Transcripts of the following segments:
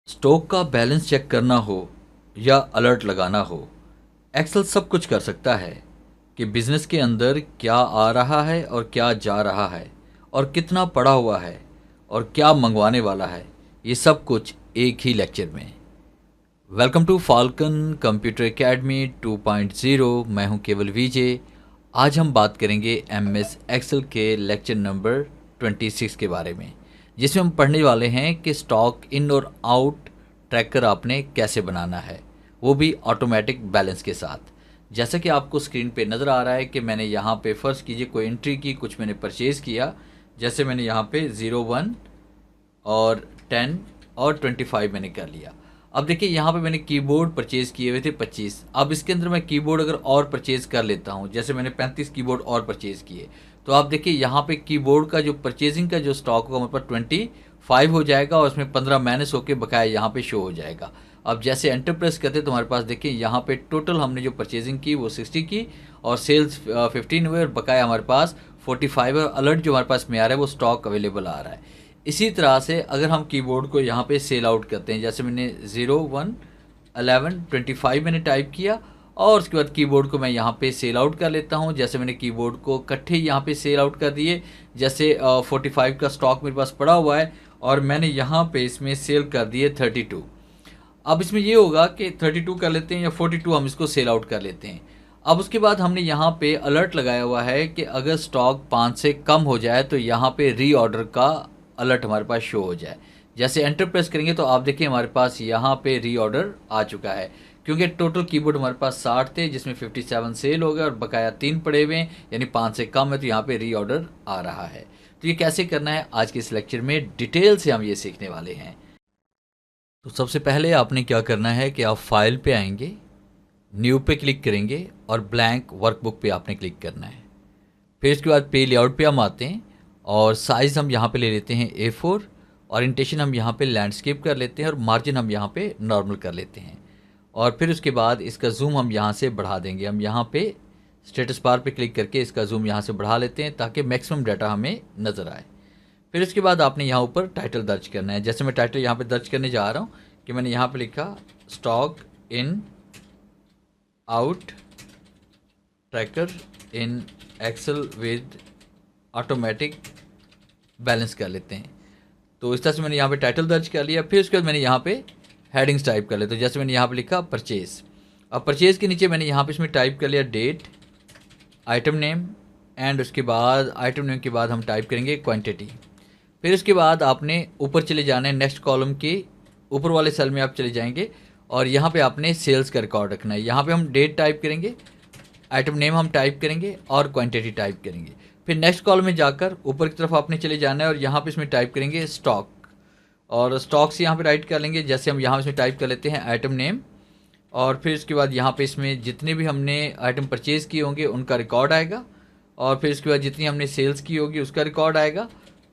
Stock का balance check करना हो या अलर्ट लगाना हो, एक्सेल सब कुछ कर सकता है कि बिजनेस के अंदर क्या आ रहा है और क्या जा रहा है और कितना पड़ा हुआ है और क्या मंगवाने वाला है। ये सब कुछ एक ही लेक्चर में। Welcome to Falcon computer academy 2.0। मैं हूं केवल विजय। आज हम बात करेंगे एमएस एक्सेल के लेक्चर नंबर 26 के बारे में, जिसमें हम पढ़ने वाले हैं कि स्टॉक इन और आउट ट्रैकर आपने कैसे बनाना है, वो भी ऑटोमेटिक बैलेंस के साथ। जैसा कि आपको स्क्रीन पे नज़र आ रहा है कि मैंने यहाँ पे फ़र्ज़ कीजिए कोई एंट्री की, कुछ मैंने परचेज़ किया। जैसे मैंने यहाँ पे 01 और 10 और 25 मैंने कर लिया। अब देखिए यहाँ पे मैंने कीबोर्ड परचेज़ किए हुए थे 25। अब इसके अंदर मैं कीबोर्ड अगर और परचेज़ कर लेता हूँ, जैसे मैंने 35 कीबोर्ड और परचेज़ किए, तो आप देखिए यहाँ पे कीबोर्ड का जो परचेजिंग का जो स्टॉक होगा हमारे पास 25 हो जाएगा और उसमें 15 माइनस होकर बकाया यहाँ पे शो हो जाएगा। अब जैसे एंटर प्रेस करते तो हमारे पास देखिए यहाँ पे टोटल हमने जो परचेजिंग की वो 60 की और सेल्स 15 हुए और बकाया हमारे पास 45 है। अलर्ट जो हमारे पास में आ रहा है वो स्टॉक अवेलेबल आ रहा है। इसी तरह से अगर हम कीबोर्ड को यहाँ पे सेल आउट करते हैं, जैसे मैंने 01 11 25 मैंने टाइप किया और उसके बाद कीबोर्ड को मैं यहाँ पे सेल आउट कर लेता हूँ। जैसे मैंने कीबोर्ड को इकट्ठे यहाँ पे सेल आउट कर दिए। जैसे 45 का स्टॉक मेरे पास पड़ा हुआ है और मैंने यहाँ पे इसमें सेल कर दिए 32। अब इसमें ये होगा कि 32 कर लेते हैं या 42 हम इसको सेल आउट कर लेते हैं। अब उसके बाद हमने यहाँ पे अलर्ट लगाया हुआ है कि अगर स्टॉक 5 से कम हो जाए तो यहाँ पे रीऑर्डर का अलर्ट हमारे पास शो हो जाए। जैसे एंटर प्रेस करेंगे तो आप देखिए हमारे पास यहाँ पे रीऑर्डर आ चुका है, क्योंकि टोटल कीबोर्ड हमारे पास 60 थे जिसमें 57 सेल हो गए और बकाया 3 पड़े हुए हैं, यानी 5 से कम है तो यहाँ पे रीऑर्डर आ रहा है। तो ये कैसे करना है आज के इस लेक्चर में डिटेल से हम ये सीखने वाले हैं। तो सबसे पहले आपने क्या करना है कि आप फाइल पे आएंगे, न्यू पे क्लिक करेंगे और ब्लैंक वर्कबुक पे आपने क्लिक करना है। फिर इसके बाद पे लेआउट पे हम आते हैं और साइज़ हम यहाँ पे ले लेते हैं A4, ओरिएंटेशन हम यहाँ पे लैंडस्केप कर लेते हैं और मार्जिन हम यहाँ पे नॉर्मल कर लेते हैं। और फिर उसके बाद इसका जूम हम यहाँ से बढ़ा देंगे। हम यहाँ पे स्टेटस बार पे क्लिक करके इसका जूम यहाँ से बढ़ा लेते हैं ताकि मैक्सिमम डाटा हमें नज़र आए। फिर उसके बाद आपने यहाँ ऊपर टाइटल दर्ज करना है। जैसे मैं टाइटल यहाँ पे दर्ज करने जा रहा हूँ कि मैंने यहाँ पे लिखा stock in out tracker in Excel with automatic balance कर लेते हैं। तो इस तरह से मैंने यहाँ पे टाइटल दर्ज कर लिया। फिर उसके बाद मैंने यहाँ पे हेडिंग्स टाइप कर लिया। तो जैसे मैंने यहाँ पे लिखा परचेज़। अब परचेज़ के नीचे मैंने यहाँ पे इसमें टाइप कर लिया डेट, आइटम नेम एंड उसके बाद आइटम नेम के बाद हम टाइप करेंगे क्वांटिटी। फिर उसके बाद आपने ऊपर चले जाना है, नेक्स्ट कॉलम के ऊपर वाले सेल में आप चले जाएंगे और यहाँ पे आपने सेल्स का रिकॉर्ड रखना है। यहाँ पे हम डेट टाइप करेंगे, आइटम नेम हम टाइप करेंगे और क्वांटिटी टाइप करेंगे। फिर नेक्स्ट कॉलम में जाकर ऊपर की तरफ आपने चले जाना है और यहाँ पे इसमें टाइप करेंगे स्टॉक और स्टॉक से यहाँ पे राइट कर लेंगे। जैसे हम यहाँ इसमें टाइप कर लेते हैं आइटम नेम और फिर इसके बाद यहाँ पे इसमें जितने भी हमने आइटम परचेज़ किए होंगे उनका रिकॉर्ड आएगा और फिर इसके बाद जितनी हमने सेल्स की होगी उसका रिकॉर्ड आएगा।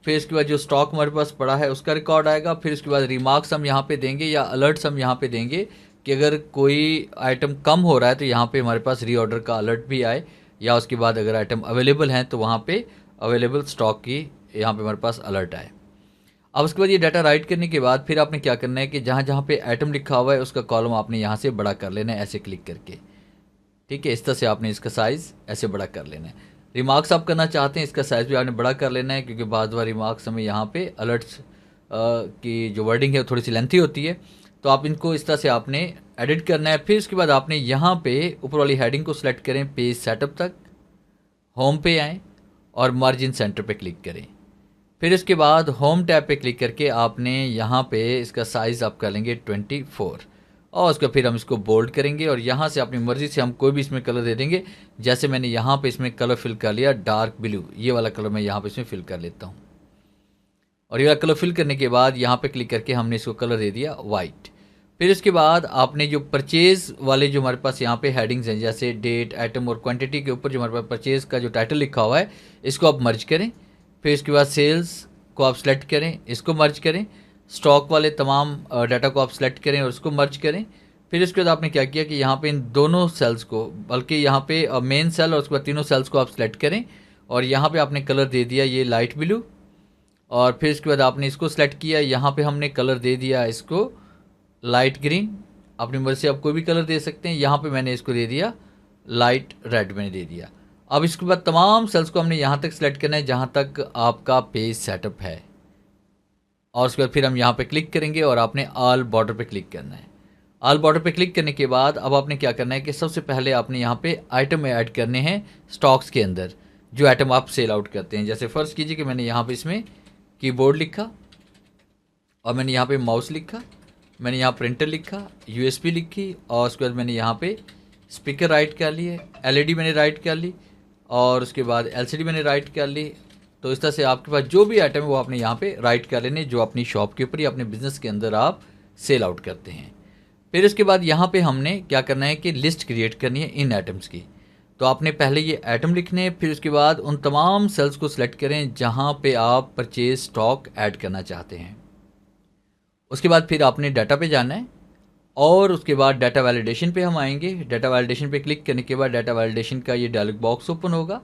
फिर इसके बाद जो स्टॉक हमारे पास पड़ा है उसका रिकॉर्ड आएगा। फिर उसके बाद रिमार्क्स हम यहाँ पे देंगे या अलर्ट्स हम यहाँ पे देंगे कि अगर कोई आइटम कम हो रहा है तो यहाँ पे हमारे पास रीऑर्डर का अलर्ट भी आए, या उसके बाद अगर आइटम अवेलेबल हैं तो वहाँ पे अवेलेबल स्टॉक की यहाँ पे हमारे पास अलर्ट आए। अब उसके बाद ये डाटा राइट करने के बाद फिर आपने क्या करना है कि जहाँ जहाँ पे आइटम लिखा हुआ है उसका कॉलम आपने यहाँ से बड़ा कर लेना है ऐसे क्लिक करके। ठीक है, इस तरह से आपने इसका साइज़ ऐसे बड़ा कर लेना है। रिमार्क्स आप करना चाहते हैं इसका साइज़ भी आपने बड़ा कर लेना है, क्योंकि बाद बार रिमार्क्स हमें यहाँ पे अलर्ट्स की जो वर्डिंग है वो थोड़ी सी लेंथी होती है, तो आप इनको इस तरह से आपने एडिट करना है। फिर उसके बाद आपने यहाँ पे ऊपर वाली हेडिंग को सिलेक्ट करें, पेज सेटअप तक, होम पे आएँ और मार्जिन सेंटर पे क्लिक करें। फिर उसके बाद होम टैब पे क्लिक करके आपने यहाँ पे इसका साइज़ आप कर लेंगे 24 और उसका फिर हम इसको बोल्ड करेंगे और यहाँ से अपनी मर्ज़ी से हम कोई भी इसमें कलर दे देंगे। जैसे मैंने यहाँ पे इसमें कलर फिल कर लिया डार्क ब्लू, ये वाला कलर मैं यहाँ पे इसमें फिल कर लेता हूँ और ये वाला कलर फिल करने के बाद यहाँ पे क्लिक करके हमने इसको कलर दे दिया वाइट। फिर उसके बाद आपने जो परचेज़ वाले जो हमारे पास यहाँ पे हेडिंग्स हैं, जैसे डेट, आइटम और क्वांटिटी के ऊपर जो हमारे पास परचेज़ का जो टाइटल लिखा हुआ है इसको आप मर्ज करें। फिर इसके बाद सेल्स को आप सेलेक्ट करें, इसको मर्ज करें। स्टॉक वाले तमाम डाटा को आप सेलेक्ट करें और उसको मर्ज करें। फिर उसके बाद आपने क्या किया कि यहाँ पे इन दोनों सेल्स को, बल्कि यहाँ पे मेन सेल और उसके बाद तीनों सेल्स को आप सेलेक्ट करें और यहाँ पे आपने कलर दे दिया ये लाइट ब्लू और फिर इसके बाद आपने इसको सेलेक्ट किया, यहाँ पे हमने कलर दे दिया इसको लाइट ग्रीन, अपनी मर्जी से आप कोई भी कलर दे सकते हैं। यहाँ पे मैंने इसको दे दिया लाइट रेड मैंने दे दिया। अब इसके बाद तमाम सेल्स को हमने यहाँ तक सेलेक्ट करना है जहाँ तक आपका पेज सेटअप है, और उसके बाद फिर हम यहाँ पे क्लिक करेंगे और आपने ऑल बॉर्डर पे क्लिक करना है। ऑल बॉर्डर पे क्लिक करने के बाद अब आपने क्या करना है कि सबसे पहले आपने यहाँ पे आइटम ऐड करने हैं स्टॉक्स के अंदर, जो आइटम आप सेल आउट करते हैं। जैसे फ़र्ज़ कीजिए कि मैंने यहाँ पे इसमें कीबोर्ड लिखा, और मैंने यहाँ पे माउस लिखा, मैंने यहाँ प्रिंटर लिखा, यूएसबी लिखी, और उसके बाद मैंने यहाँ पे स्पीकर राइट कर लिए, एलईडी मैंने राइट कर ली, और उसके बाद एलसीडी मैंने राइट कर ली। तो इस तरह से आपके पास जो भी आइटम है वो आपने यहाँ पे राइट कर लेने, जो अपनी शॉप के ऊपर या अपने बिजनेस के अंदर आप सेल आउट करते हैं। फिर उसके बाद यहाँ पे हमने क्या करना है कि लिस्ट क्रिएट करनी है इन आइटम्स की। तो आपने पहले ये आइटम लिखने हैं, फिर उसके बाद उन तमाम सेल्स को सिलेक्ट करें जहाँ पे आप परचेज स्टॉक ऐड करना चाहते हैं। उसके बाद फिर आपने डाटा पे जाना है, और उसके बाद डाटा वैलिडेशन पे हम आएंगे। डाटा वैलिडेशन पे क्लिक करने के बाद डाटा वैलिडेशन का ये डायलॉग बॉक्स ओपन होगा।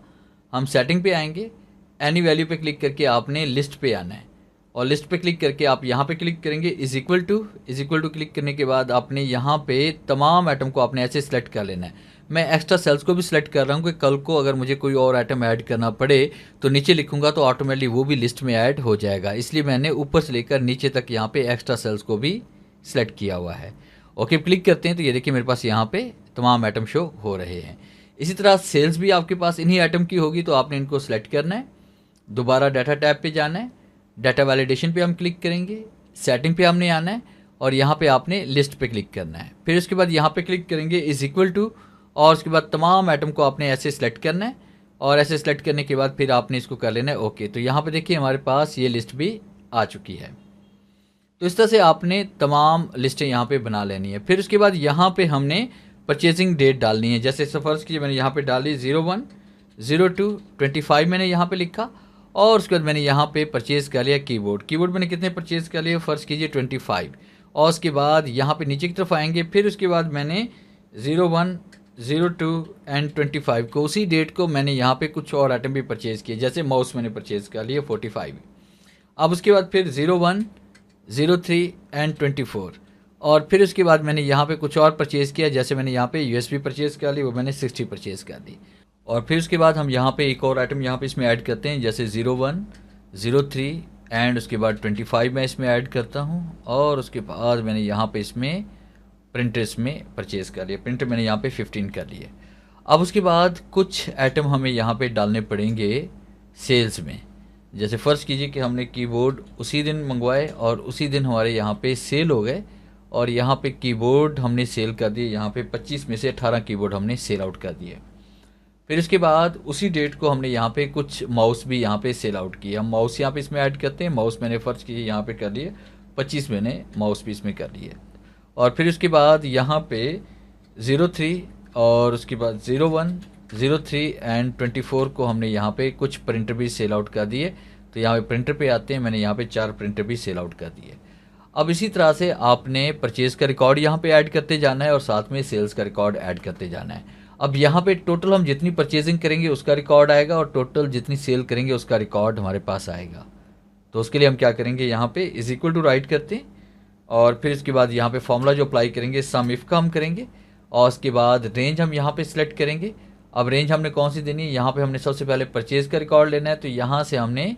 हम सेटिंग पे आएंगे, एनी वैल्यू पे क्लिक करके आपने लिस्ट पे आना है, और लिस्ट पे क्लिक करके आप यहाँ पे क्लिक करेंगे इज इक्वल टू क्लिक करने के बाद आपने यहाँ पे तमाम आइटम को आपने ऐसे सिलेक्ट कर लेना है। मैं एक्स्ट्रा सेल्स को भी सिलेक्ट कर रहा हूँ कि कल को अगर मुझे कोई और आइटम ऐड करना पड़े तो नीचे लिखूंगा तो ऑटोमेटिकली वो भी लिस्ट में ऐड हो जाएगा, इसलिए मैंने ऊपर से लेकर नीचे तक यहाँ पे एक्स्ट्रा सेल्स को भी सिलेक्ट किया हुआ है। ओके, क्लिक करते हैं तो ये देखिए मेरे पास यहाँ पे तमाम आइटम शो हो रहे हैं। इसी तरह सेल्स भी आपके पास इन्हीं आइटम की होगी, तो आपने इनको सेलेक्ट करना है, दोबारा डाटा टैब पे जाना है, डाटा वैलिडेशन पे हम क्लिक करेंगे, सेटिंग पे हमने आना है, और यहाँ पे आपने लिस्ट पे क्लिक करना है। फिर उसके बाद यहाँ पे क्लिक करेंगे इज इक्वल टू, और उसके बाद तमाम आइटम को आपने ऐसे सेलेक्ट करना है, और ऐसे सेलेक्ट करने के बाद फिर आपने इसको कर लेना है ओके। तो यहाँ पे देखिए हमारे पास ये लिस्ट भी आ चुकी है। तो इस तरह से आपने तमाम लिस्टें यहाँ पे बना लेनी है। फिर उसके बाद यहाँ पे हमने परचेजिंग डेट डालनी है। जैसे फर्स्ट की मैंने यहाँ पे डाली 01/02/25 मैंने यहाँ पे लिखा, और उसके बाद मैंने यहाँ पे परचेज़ कर लिया कीबोर्ड मैंने कितने परचेज़ कर लिए, फ़र्ज़ कीजिए 25। और उसके बाद यहाँ पे नीचे की तरफ आएंगे, फिर उसके बाद मैंने 01/02/25 को उसी डेट को मैंने यहाँ पे कुछ और आइटम भी परचेज़ किए, जैसे माउस मैंने परचेज़ कर लिया 45। अब उसके बाद फिर 01/03/24, और फिर उसके बाद मैंने यहाँ पे कुछ और परचेज़ किया, जैसे मैंने यहाँ पे यूएसबी परचेज़ कर ली, वो मैंने 60 परचेज़ कर दी। और फिर उसके बाद हम यहाँ पे एक और आइटम यहाँ पे इसमें ऐड करते हैं, जैसे 01/03 एंड उसके बाद 25 मैं इसमें ऐड करता हूँ, और उसके बाद मैंने यहाँ पे इसमें प्रिंटर इसमें परचेज़ कर लिया, प्रिंटर मैंने यहाँ पे 15 कर लिए। अब उसके बाद कुछ आइटम हमें यहाँ पे डालने पड़ेंगे सेल्स में। जैसे फ़र्ज़ कीजिए कि हमने कीबोर्ड उसी दिन मंगवाए और उसी दिन हमारे यहाँ पे सेल हो गए, और यहाँ पे कीबोर्ड हमने सेल कर दिए, यहाँ पे 25 में से 18 कीबोर्ड हमने सेल आउट कर दिए। फिर उसके बाद उसी डेट को हमने यहाँ पे कुछ माउस भी यहाँ पे सेल आउट किए। हम माउस यहाँ पे इसमें ऐड करते हैं, माउस मैंने फ़र्ज़ कीजिए यहाँ पे कर लिए 25 मैंने माउस भी इसमें कर लिए। और फिर उसके बाद यहाँ पे 03 और उसके बाद 01/03 एंड 24 को हमने यहाँ पे कुछ प्रिंटर भी सेल आउट कर दिए। तो यहाँ पे प्रिंटर पे आते हैं, मैंने यहाँ पे 4 प्रिंटर भी सेल आउट कर दिए। अब इसी तरह से आपने परचेज़ का रिकॉर्ड यहाँ पे ऐड करते जाना है, और साथ में सेल्स का रिकॉर्ड ऐड करते जाना है। अब यहाँ पे टोटल हम जितनी परचेजिंग करेंगे उसका रिकॉर्ड आएगा, और टोटल जितनी सेल करेंगे उसका रिकॉर्ड हमारे पास आएगा। तो उसके लिए हम क्या करेंगे, यहाँ पे इज इक्वल टू राइट करते हैं, और फिर इसके बाद यहाँ पे फॉर्मूला जो अप्लाई करेंगे सम इफ का हम करेंगे, और उसके बाद रेंज हम यहाँ पे सिलेक्ट करेंगे। अब रेंज हमने कौन सी देनी है, यहाँ पे हमने सबसे पहले परचेज़ का रिकॉर्ड लेना है, तो यहाँ से हमने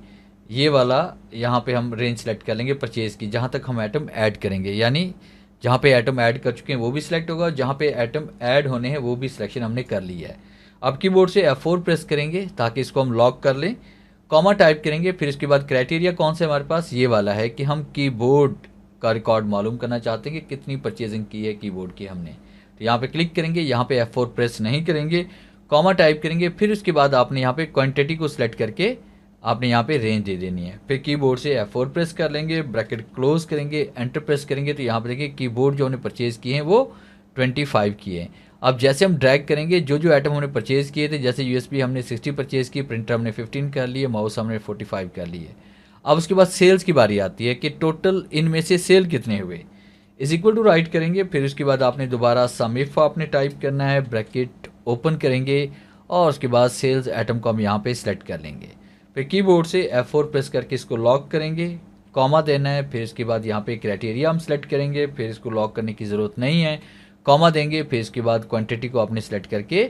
ये वाला यहाँ पे हम रेंज सेलेक्ट कर लेंगे परचेज़ की, जहाँ तक हम आइटम ऐड करेंगे, यानी जहाँ पे आइटम ऐड कर चुके हैं वो भी सिलेक्ट होगा, जहाँ पे आइटम ऐड होने हैं वो भी सिलेक्शन हमने कर ली है। अब कीबोर्ड से F4 प्रेस करेंगे ताकि इसको हम लॉक कर लें, कॉमा टाइप करेंगे। फिर इसके बाद क्राइटेरिया कौन सा हमारे पास, ये वाला है कि हम कीबोर्ड का रिकॉर्ड मालूम करना चाहते हैं कि कितनी परचेजिंग की है कीबोर्ड की हमने। तो यहाँ पे क्लिक करेंगे, यहाँ पे F4 प्रेस नहीं करेंगे, कॉमा टाइप करेंगे। फिर उसके बाद आपने यहाँ पे क्वांटिटी को सिलेक्ट करके आपने यहाँ पे रेंज दे देनी है। फिर कीबोर्ड से F4 प्रेस कर लेंगे, ब्रैकेट क्लोज करेंगे, एंटर प्रेस करेंगे। तो यहाँ पे देखिए कीबोर्ड जो हमने परचेज़ किए हैं वो 25 की है। अब जैसे हम ड्रैग करेंगे जो जो आइटम हमने परचेज़ किए थे, जैसे यूएसबी हमने 60 परचेज़ की, प्रिंटर हमने 15 कर लिए, माउस हमने 45 कर लिए। अब उसके बाद सेल्स की बारी आती है कि टोटल इनमें से सेल कितने हुए, इज इक्वल टू राइट करेंगे। फिर उसके बाद आपने दोबारा सम इफ आपने टाइप करना है, ब्रैकेट ओपन करेंगे, और उसके बाद सेल्स आइटम को हम यहाँ पे सिलेक्ट कर लेंगे। फिर कीबोर्ड से F4 प्रेस करके इसको लॉक करेंगे, कॉमा देना है, फिर इसके बाद यहाँ पे क्राइटेरिया हम सेलेक्ट करेंगे, फिर इसको लॉक करने की ज़रूरत नहीं है, कॉमा देंगे, फिर इसके बाद क्वांटिटी को आपने सेलेक्ट करके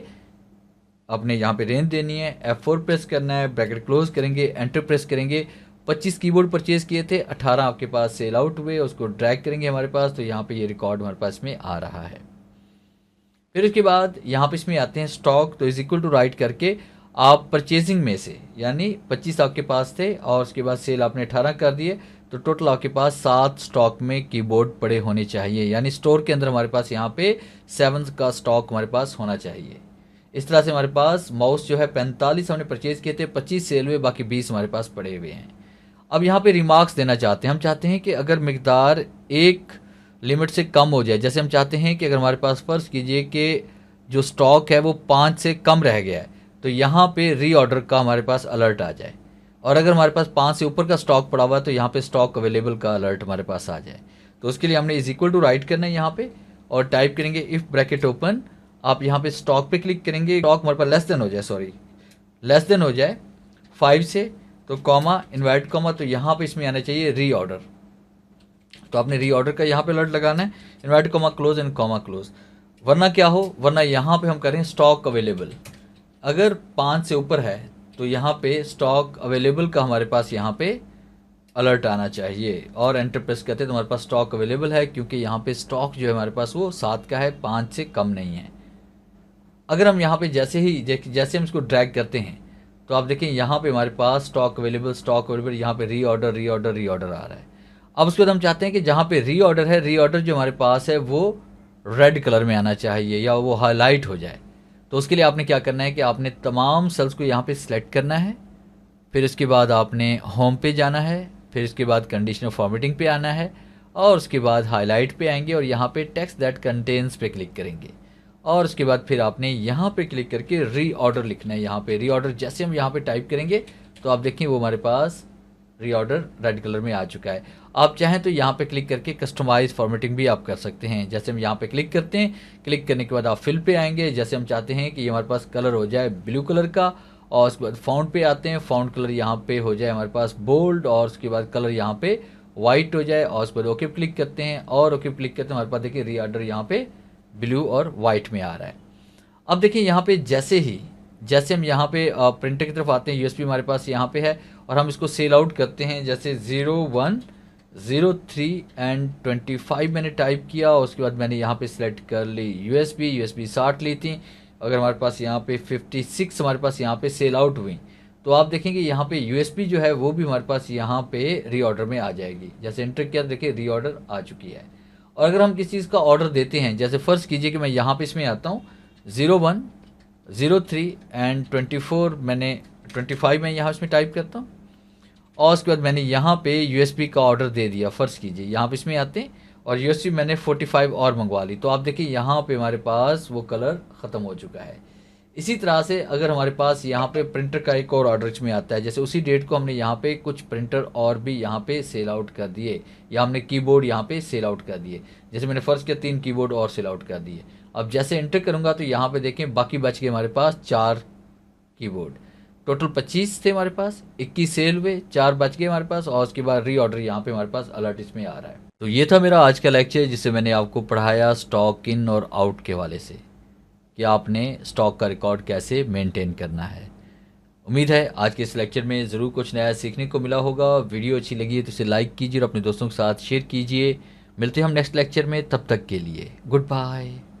आपने यहाँ पे रेंज देनी है, F4 प्रेस करना है, ब्रैकेट क्लोज करेंगे, एंटर प्रेस करेंगे। 25 कीबोर्ड परचेज किए थे, 18 आपके पास सेल आउट हुए, उसको ड्रैग करेंगे हमारे पास, तो यहाँ पे ये रिकॉर्ड हमारे पास में आ रहा है। फिर उसके बाद यहाँ पे इसमें आते हैं स्टॉक, तो इज इक्वल टू राइट करके आप परचेजिंग में से, यानी 25 आपके पास थे और उसके बाद सेल आपने 18 कर दिए, तो टोटल आपके पास 7 स्टॉक में कीबोर्ड पड़े होने चाहिए, यानी स्टोर के अंदर हमारे पास यहाँ पे 7 का स्टॉक हमारे पास होना चाहिए। इस तरह से हमारे पास माउस जो है 45 हमने परचेज किए थे, 25 सेल हुए, बाकी 20 हमारे पास पड़े हुए हैं। अब यहाँ पे रिमार्क्स देना चाहते हैं, हम चाहते हैं कि अगर मिकदार एक लिमिट से कम हो जाए, जैसे हम चाहते हैं कि अगर हमारे पास फर्ज कीजिए कि जो स्टॉक है वो 5 से कम रह गया है, तो यहाँ पे रीऑर्डर का हमारे पास अलर्ट आ जाए, और अगर हमारे पास 5 से ऊपर का स्टॉक पड़ा हुआ है तो यहाँ पे स्टॉक अवेलेबल का अलर्ट हमारे पास आ जाए। तो उसके लिए हमने इज इक्वल टू राइट करना है यहाँ पे, और टाइप करेंगे इफ़ ब्रैकेट ओपन, आप यहाँ पे स्टॉक पे क्लिक करेंगे, स्टॉक हमारे पास लेस देन हो जाए 5 से, तो कॉमा इन्वर्ट कॉमा, तो यहाँ पे इसमें आना चाहिए रीऑर्डर, तो आपने रीऑर्डर का यहाँ पे अलर्ट लगाना है, invert comma close and comma close. वरना क्या हो, वरना यहाँ पे हम करें स्टॉक अवेलेबल, अगर 5 से ऊपर है तो यहाँ पे स्टॉक अवेलेबल का हमारे पास यहाँ पे अलर्ट आना चाहिए, और एंटर प्रेस करते हैं तो हमारे पास स्टॉक अवेलेबल है, क्योंकि यहाँ पे स्टॉक जो है हमारे पास वो 7 का है, 5 से कम नहीं है। अगर हम यहाँ पे जैसे हम इसको ड्रैग करते हैं तो आप देखें यहाँ पे हमारे पास स्टॉक अवेलेबल, यहाँ पे रीऑर्डर आ रहा है। अब उसके बाद हम चाहते हैं कि जहाँ पे रीऑर्डर है, रीऑर्डर जो हमारे पास है वो रेड कलर में आना चाहिए या वो हाईलाइट हो जाए। तो उसके लिए आपने क्या करना है कि आपने तमाम सेल्स को यहाँ पे सिलेक्ट करना है, फिर उसके बाद आपने होम पे जाना है, फिर इसके बाद कंडीशनल फॉर्मेटिंग पे आना है, और उसके बाद हाईलाइट पे आएंगे और यहाँ पे टेक्स्ट दैट कंटेन्स पे क्लिक करेंगे, और उसके बाद फिर आपने यहाँ पे क्लिक करके रीऑर्डर लिखना है। यहाँ पे रीऑर्डर जैसे हम यहाँ पे टाइप करेंगे तो आप देखें वो हमारे पास रीऑर्डर रेड कलर में आ चुका है। आप चाहें तो यहाँ पे क्लिक करके कस्टमाइज फॉर्मेटिंग भी आप कर सकते हैं। जैसे हम यहाँ पे क्लिक करते हैं, क्लिक करने के बाद आप फिल पे आएंगे, जैसे हम चाहते हैं कि ये हमारे पास कलर हो जाए ब्लू कलर का, और उसके बाद फाउंट पे आते हैं, फाउंट कलर यहाँ पे हो जाए हमारे पास बोल्ड, और उसके बाद कलर यहाँ पे वाइट हो जाए, और उसके बाद ओके क्लिक करते हैं, और ओके क्लिक करते हैं, हमारे पास देखिए रीऑर्डर यहाँ पे ब्लू और वाइट में आ रहा है। अब देखिए यहाँ पे जैसे हम यहाँ पे प्रिंटर की तरफ आते हैं, यूएसबी हमारे पास यहाँ पे है, और हम इसको सेल आउट करते हैं, जैसे 01 03 एंड 25 मैंने टाइप किया, और उसके बाद मैंने यहाँ पे सिलेक्ट कर ली यूएसबी 60 ली थी। अगर हमारे पास यहाँ पे 56 हमारे पास यहाँ पे सेल आउट हुई, तो आप देखेंगे यहाँ पे यूएसबी जो है वो भी हमारे पास यहाँ पे रीऑर्डर में आ जाएगी। जैसे एंटर किया, देखिए रीऑर्डर आ चुकी है। और अगर हम किसी चीज़ का ऑर्डर देते हैं, जैसे फ़र्ज़ कीजिए कि मैं यहाँ पे इसमें आता हूँ 01 03 एंड 24, मैंने 25 में यहाँ इसमें टाइप करता हूँ, और उसके बाद मैंने यहाँ पे यूएसबी का ऑर्डर दे दिया। फ़र्ज़ कीजिए यहाँ पे इसमें आते हैं और यूएसबी मैंने 45 और मंगवा ली, तो आप देखिए यहाँ पे हमारे पास वो कलर ख़त्म हो चुका है। इसी तरह से अगर हमारे पास यहाँ पे प्रिंटर का एक और ऑर्डर इसमें आता है, जैसे उसी डेट को हमने यहाँ पे कुछ प्रिंटर और भी यहाँ पे सेल आउट कर दिए, या हमने कीबोर्ड यहाँ पे सेल आउट कर दिए, जैसे मैंने फ़र्ज़ किया 3 कीबोर्ड और सेल आउट कर दिए। अब जैसे एंटर करूँगा तो यहाँ पे देखें बाकी बच गए हमारे पास 4 कीबोर्ड, टोटल 25 थे हमारे पास, 21 सेल हुए, 4 बच गए हमारे पास, और उसके बाद रीऑर्डर यहाँ पे हमारे पास अलर्ट इसमें आ रहा है। तो ये था मेरा आज का लेक्चर, जिससे मैंने आपको पढ़ाया स्टॉक इन और आउट के हवाले से कि आपने स्टॉक का रिकॉर्ड कैसे मेंटेन करना है। उम्मीद है आज के इस लेक्चर में ज़रूर कुछ नया सीखने को मिला होगा। वीडियो अच्छी लगी है तो इसे लाइक कीजिए और अपने दोस्तों के साथ शेयर कीजिए। मिलते हैं हम नेक्स्ट लेक्चर में, तब तक के लिए गुड बाय।